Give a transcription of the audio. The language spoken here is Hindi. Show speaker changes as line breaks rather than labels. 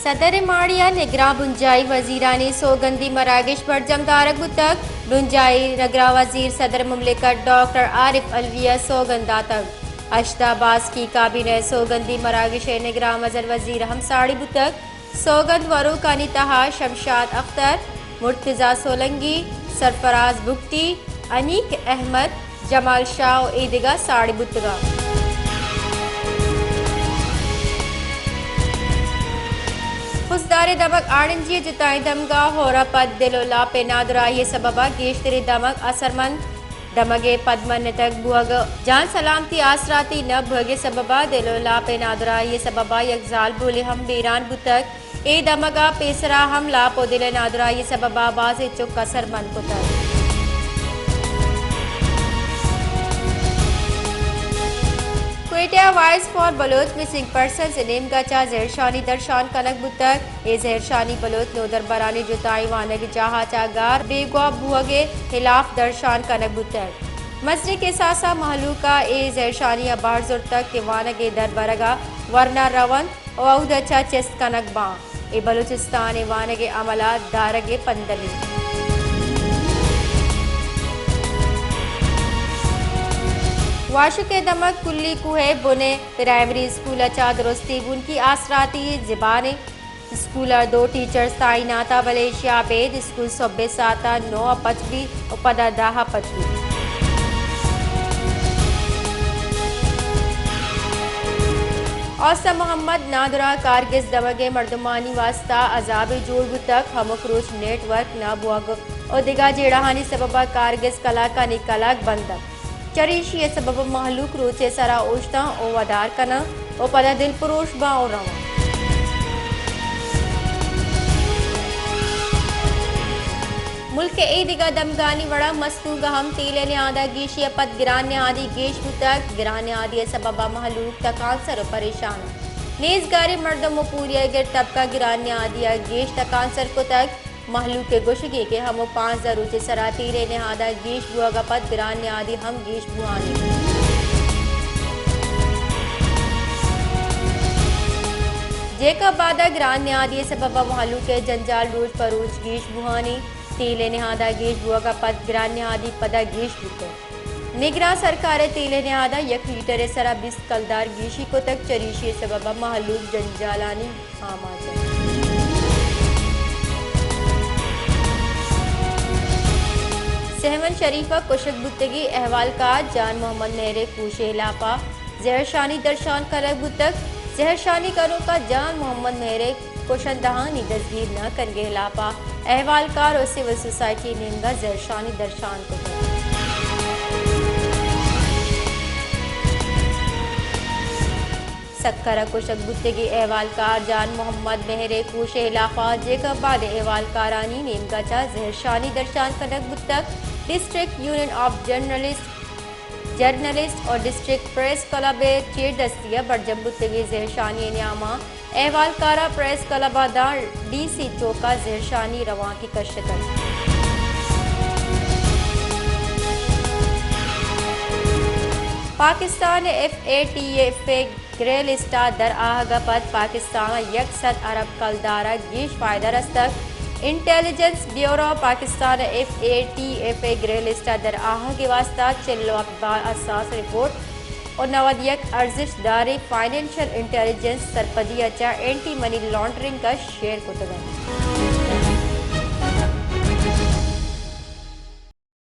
सदर माड़िया निगरा बुंजाई वजीरानी सोगंदी मरागिश बरजमदारक बुतक बुंजाई नगरा वजीर सदर मुमलिकत डॉक्टर आरिफ अलविया सोगंदा तक अशदाबाज की काबिने सोगंदी मरागिश निगरा मजर वजीर हमसाड़ी बुतक सोगंद वरूकानी तहा शमशाद अख्तर मुर्तजा सोलंगी सरफराज बुख्ती अनीक अहमद जमाल शाह ईदगा साड़ी बुतगा खुशदार दमक आड़ंजी जुताई दमगा होरा पद दिलोला पे नादरा ये सबबा गेश्तरी दमक असरमंद दमगे पदमन तक बुअग जान सलामती आसराती न भगे सबबा दिलोला पे नादरा ये सबबा यकजाल बोले हम बीरान बुतक ए दमगा पेसरा हमला पोदिले नादरा ये सबबा बाजे चुक असरमंद पुतक क्वेटिया voice for Baloch missing person नेम गचा जहरशानी दर्शान कनक बुतक ए जहरशानी बलोच नोदर बरानी जुताई वानग जहा चागार बेगवा बुहगे खिलाफ दर्शान कनक बुतक मसले के सासा महलूका ए जहरशानी अबार जुर तक के वानगे दर बरगा वरना रवन औदचा चेस कनक बा ए बलूचिस्तान ए वानगे अमला दारगे पंदली वाशुके दमक कुल्ली कुहे बुने प्राइमरी स्कूल अच्छा दुरुस्ती उनकी आसराती ज़बाने स्कूल 2 टीचर्स ताइनाता मलेशिया बेद स्कूल 9 पचवी और पदा दाहा पचवी औसा मोहम्मद नादरा कारगिज दमगे मर्दमानी वास्ता अजाब जोड़ तक हमक्रोच नेटवर्क ना बुआग और दिगा जेड़ाहानी सबबा कारगिज कला का निकलाक बंदक चरीशी ये सबब महलूक रोचे सरा ओश्ता ओ वदार कना ओ पदा दिल पुरोश बा और रवा मुल्क के ए दिगा दमगानी वड़ा मस्तू गहम तेले ने आदा गीशी पद गिरान ने आदि गेश बुतक गिरान ने आदि सबबा महलूक तकांसर परेशान नेज गारी मर्दम पूरिया गिर तबका गिरान ने आदि गेश तकांसर को तक महलू के गुशगी के हम 5 जरूचे सरातीरे ने आदा गेश बुआगा पद गिरान ने आदि हम गेश बुआने जेका बादा गिरान ने आदि सबबा महलू के जंजाल रोज परोज गेश बुहानी तेले ने आदा गेश बुआगा पद गिरान ने आदि पदा गेश बुते निगरा सरकार तेले ने आदा 1 लीटर सरा 20 कलदार गेशी को तक चरीशी सबबा महलू जंजालानी आमाजा सहमन शरीफा कुशक बुतगी अहवालकार जान मोहम्मद नेरे कूशे लापा जहरशानी दर्शान कलक बुतक जहरशानी करो का जान मोहम्मद नेरे कुशन दहानी दस्तगीर न करगे लापा अहवालकार और सिविल सोसाइटी नेंगा जहरशानी दर्शान को सक्करा कुशक बुतगी अहवालकार जान मोहम्मद मेहरे कूशे लापा जेकब बाद अहवालकारानी नेमका चा जहरशानी दर्शान कनक बुतक डिस्ट्रिक्ट यूनियन ऑफ जर्नलिस्ट और डिस्ट्रिक्ट प्रेस क्लब चेर दस्तिया बरजम बुतगी जहरशानी न्यामा अहवालकारा प्रेस क्लबादा DC चौका जहरशानी रवा की कशतन पाकिस्तान FATF ग्रे लिस्टा दर आहगा पद पाकिस्तान यकसद अरब कलदारा गेश फायदा रस्तक intelligence bureau Pakistan FATF grey लिस्टा दर आह के वास्ता चिल्लो अखबार असास रिपोर्ट और नवदियक अर्जिश दारे फाइनेंशियल इंटेलिजेंस सरपदी अच्छा एंटी मनी लॉन्ड्रिंग का शेयर को तगन